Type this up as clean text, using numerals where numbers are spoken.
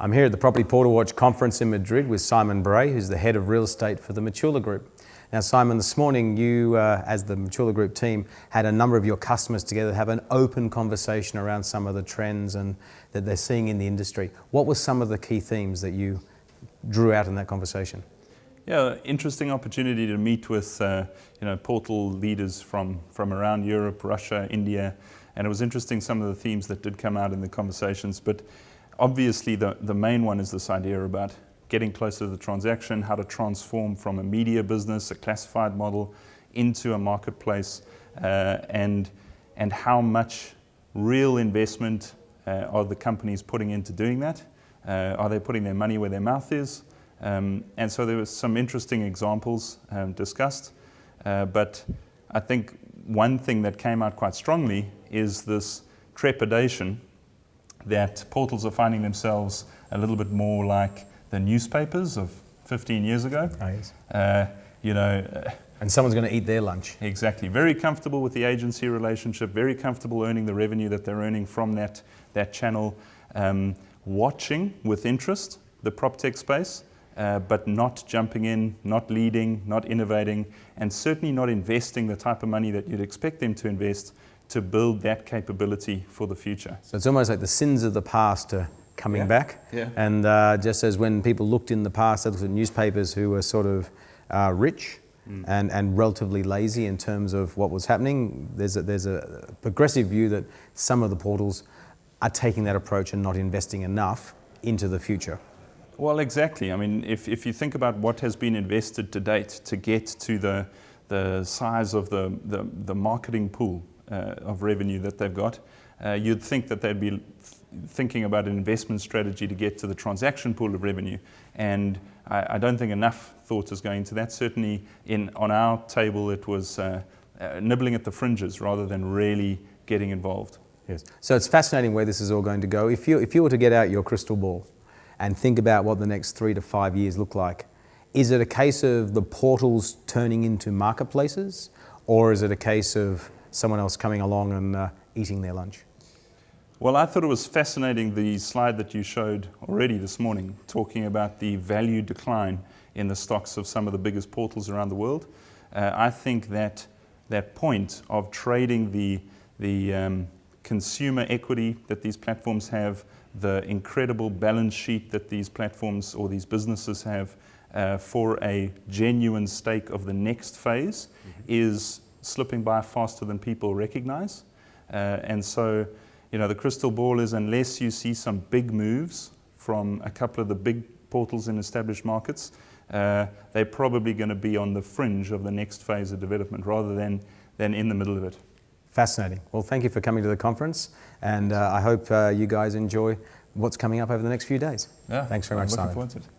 I'm here at the Property Portal Watch conference in Madrid with Simon Bray, who's the head of real estate for the Mitula Group. Now, Simon, this morning you, as the Mitula Group team, had a number of your customers together have an open conversation around some of the trends and that they're seeing in the industry. What were some of the key themes that you drew out in that conversation? Yeah, interesting opportunity to meet with portal leaders from around Europe, Russia, India, and it was interesting some of the themes that did come out in the conversations. But obviously the main one is this idea about getting closer to the transaction, how to transform from a media business, a classified model, into a marketplace, and how much real investment are the companies putting into doing that? Are they putting their money where their mouth is? And so there was some interesting examples discussed, but I think one thing that came out quite strongly is this trepidation that portals are finding themselves a little bit more like the newspapers of 15 years ago. Oh, yes. And someone's going to eat their lunch. Exactly. Very comfortable with the agency relationship, very comfortable earning the revenue that they're earning from that channel, watching with interest the PropTech space, but not jumping in, not leading, not innovating, and certainly not investing the type of money that you'd expect them to invest to build that capability for the future. So it's almost like the sins of the past are coming back. Yeah. And just as when people looked in the past, they looked at newspapers who were sort of rich and relatively lazy in terms of what was happening, there's a progressive view that some of the portals are taking that approach and not investing enough into the future. Well, exactly. I mean, if you think about what has been invested to date to get to the size of the marketing pool of revenue that they've got, you'd think that they'd be thinking about an investment strategy to get to the transaction pool of revenue. And I don't think enough thought is going to that. Certainly on our table, it was nibbling at the fringes rather than really getting involved. Yes. So it's fascinating where this is all going to go. If you were to get out your crystal ball and think about what the next 3 to 5 years look like, is it a case of the portals turning into marketplaces, or is it a case of someone else coming along and eating their lunch? Well, I thought it was fascinating, the slide that you showed already this morning, talking about the value decline in the stocks of some of the biggest portals around the world. I think that point of trading the consumer equity that these platforms have, the incredible balance sheet that these platforms or these businesses have for a genuine stake of the next phase is slipping by faster than people recognize. And so, the crystal ball is, unless you see some big moves from a couple of the big portals in established markets, they're probably going to be on the fringe of the next phase of development rather than in the middle of it. Fascinating. Well, thank you for coming to the conference, and I hope you guys enjoy what's coming up over the next few days. Yeah, Thanks very much, Simon. Looking forward to it.